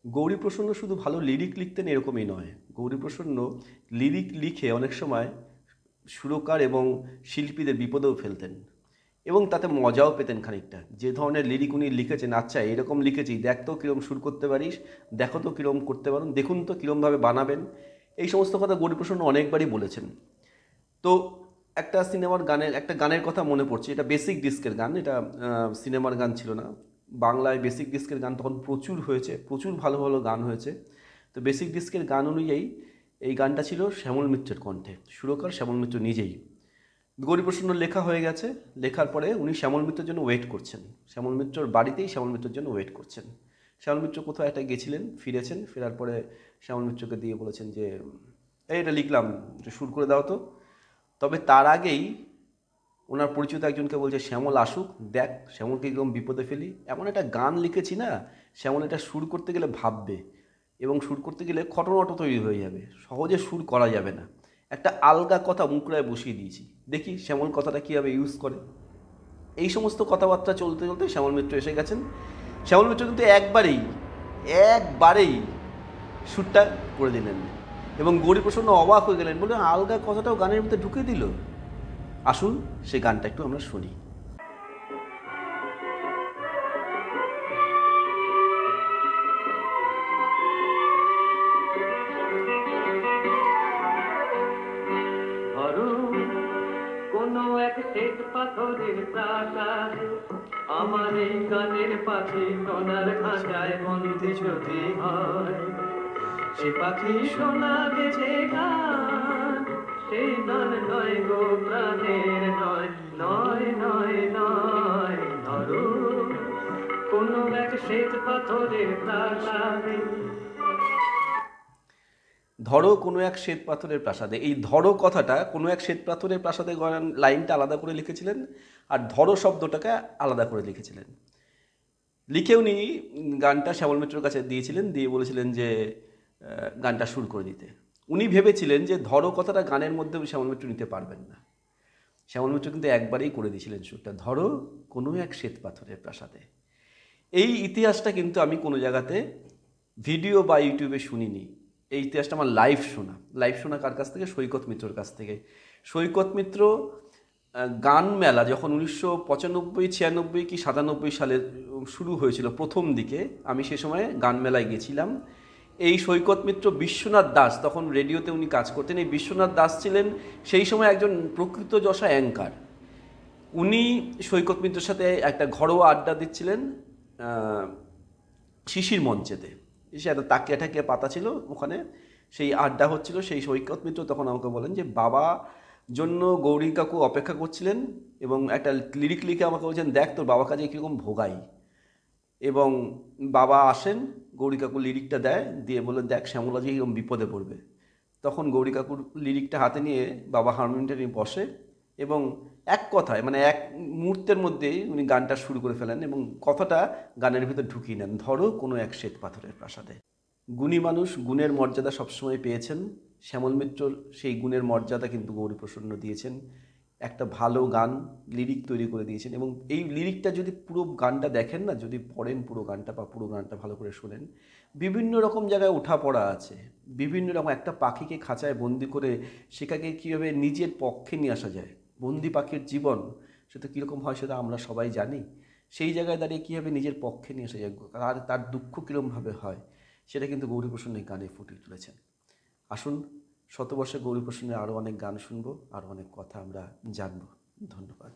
গৌরীপ্রসন্ন শুধু ভালো লিরিক লিখতেন এরকমই নয়, গৌরীপ্রসন্ন লিরিক লিখে অনেক সময় সুরকার এবং শিল্পীদের বিপদেও ফেলতেন এবং তাতে মজাও পেতেন খানিকটা। যে ধরনের লিরিক উনি লিখেছেন, আচ্ছা এরকম লিখেছি, দেখ তো কীরকম সুর করতে পারিস, দেখো তো কীরকম করতে পারেন, দেখুন তো কীরমভাবে বানাবেন, এই সমস্ত কথা গৌরীপ্রসন্ন অনেকবারই বলেছেন। তো একটা সিনেমার গানের একটা গানের কথা মনে পড়ছে, এটা বেসিক ডিস্কের গান, এটা সিনেমার গান ছিল না। বাংলায় বেসিক ডিস্কের গান তখন প্রচুর হয়েছে, প্রচুর ভালো ভালো গান হয়েছে। তো বেসিক ডিস্কের গান অনুযায়ী এই গানটা ছিল শ্যামল মিত্রের কণ্ঠে, সুরকার শ্যামল মিত্র নিজেই। গৌরীপ্রসন্ন লেখা হয়ে গেছে, লেখার পরে উনি শ্যামল মিত্রের জন্য ওয়েট করছেন, শ্যামল মিত্রর বাড়িতেই শ্যামল মিত্রের জন্য ওয়েট করছেন। শ্যামল মিত্র কোথাও একটা গেছিলেন, ফিরেছেন, ফেরার পরে শ্যামল মিত্রকে দিয়ে বলেছেন যে এই এটা লিখলাম, একটু সুর করে দাও তো। তবে তার আগেই ওনার পরিচিত একজনকে বলছে শ্যামল আসুক, দেখ শ্যামলকে একদম বিপদে ফেলি, এমন একটা গান লিখেছি না, শ্যামল এটা সুর করতে গেলে ভাববে এবং সুর করতে গেলে খটোনটো তৈরি হয়ে যাবে, সহজে সুর করা যাবে না। একটা আলগা কথা মুখড়ায় বসিয়ে দিয়েছি, দেখি শ্যামল কথাটা কীভাবে ইউজ করে। এই সমস্ত কথাবার্তা চলতে চলতে শ্যামল মিত্র এসে গেছেন। শ্যামল মিত্র কিন্তু একবারেই সুরটা করে দিলেন এবং গৌরীপ্রসন্ন অবাক হয়ে গেলেন, বলে আলগা কথাটাও গানের মধ্যে ঢুকে দিল। আসুন সেই গানটা একটু আমরা শুনি। ধরো কোনো এক শ্বেত পাথরের প্রাসাদে আমার এই গানের পাখি সোনার খাঁচায় বন্দি যদি হয়, সে পাখি সোনা গেছে গান, সেই গান নয় গো প্রাণের নয়, নয় নয় নয়। ধরো কোনো এক শ্বেত পাথরের প্রাসাদে। ধরো কোনো এক শ্বেত পাথরের প্রাসাদে, এই ধরো কথাটা কোনো এক শ্বেত পাথরের প্রাসাদে লাইনটা আলাদা করে লিখেছিলেন, আর ধরো শব্দটাকে আলাদা করে লিখেছিলেন। লিখে উনি গানটা শ্যামল মিত্রর কাছে দিয়েছিলেন, দিয়ে বলেছিলেন যে গানটা সুর করে দিতে। উনি ভেবেছিলেন যে ধরো কথাটা গানের মধ্যে শ্যামল মিত্র নিতে পারবেন না, শ্যামল মিত্র কিন্তু একবারেই করে দিয়েছিলেন সুরটা, ধরো কোনো এক শ্বেত পাথরের প্রাসাদে। এই ইতিহাসটা কিন্তু আমি কোনো জায়গাতে ভিডিও বা ইউটিউবে শুনিনি, এই ইতিহাসটা আমার লাইভ শোনা কার কাছ থেকে? সৈকত মিত্রর কাছ থেকে। সৈকত মিত্র গান মেলা যখন 1995, 96 কি 97 সালে শুরু হয়েছিল প্রথম দিকে, আমি সে সময় গান মেলায় গেছিলাম। এই সৈকত মিত্র, বিশ্বনাথ দাস তখন রেডিওতে উনি কাজ করতেন, এই বিশ্বনাথ দাস ছিলেন সেই সময় একজন প্রকৃত যশা অ্যাঙ্কার। উনি সৈকত মিত্রের সাথে একটা ঘরোয়া আড্ডা দিচ্ছিলেন শিশির মঞ্চেতে, এসে একটা তাকিয়া ঠাকিয়া পাতা ছিল ওখানে, সেই আড্ডা হচ্ছিল। সেই সৈকত মিত্র তখন আমাকে বলেন যে বাবা জন্য গৌরী কাকু অপেক্ষা করছিলেন এবং একটা লিরিক লিখে আমাকে বলছেন, দেখ তোর বাবা কাজে কীরকম ভোগাই। এবং বাবা আসেন, গৌরী কাকুর লিরিকটা দেয়, দিয়ে বলে দেখ শ্যামলা যে কীরকম বিপদে পড়বে। তখন গৌরী কাকুর লিরিকটা হাতে নিয়ে বাবা হারমোনিয়ামটা নিয়ে বসে এবং এক কথায় মানে এক মুহূর্তের মধ্যেই উনি গানটা শুরু করে ফেলেন এবং কথাটা গানের ভিতর ঢুকিয়ে নেন, ধরো কোনো এক শ্বেত পাথরের প্রাসাদে। গুণী মানুষ, গুণের মর্যাদা সবসময় পেয়েছেন, শ্যামল মিত্রর সেই গুণের মর্যাদা কিন্তু গৌরীপ্রসন্ন দিয়েছেন। একটা ভালো গান লিরিক তৈরি করে দিয়েছেন এবং এই লিরিকটা যদি পুরো গানটা দেখেন না, যদি পড়েন পুরো গানটা বা পুরো গানটা ভালো করে শোনেন, বিভিন্ন রকম জায়গায় ওঠা পড়া আছে, বিভিন্ন রকম একটা পাখিকে খাঁচায় বন্দি করে সেটাকে কীভাবে নিজের পক্ষে নিয়ে আসা যায়, বন্দি পাখির জীবন সেটা কীরকম হয় সেটা আমরা সবাই জানি। সেই জায়গায় দাঁড়িয়ে কীভাবে নিজের পক্ষে নিয়ে আসা যায়, আর তার দুঃখ কীরকমভাবে হয়, সেটা কিন্তু গৌরীপ্রসন্ন এই গানে ফুটিয়ে তুলেছেন। আসুন শতবর্ষে গৌরীপ্রসন্নের আরও অনেক গান শুনবো, আরও অনেক কথা আমরা জানবো। ধন্যবাদ।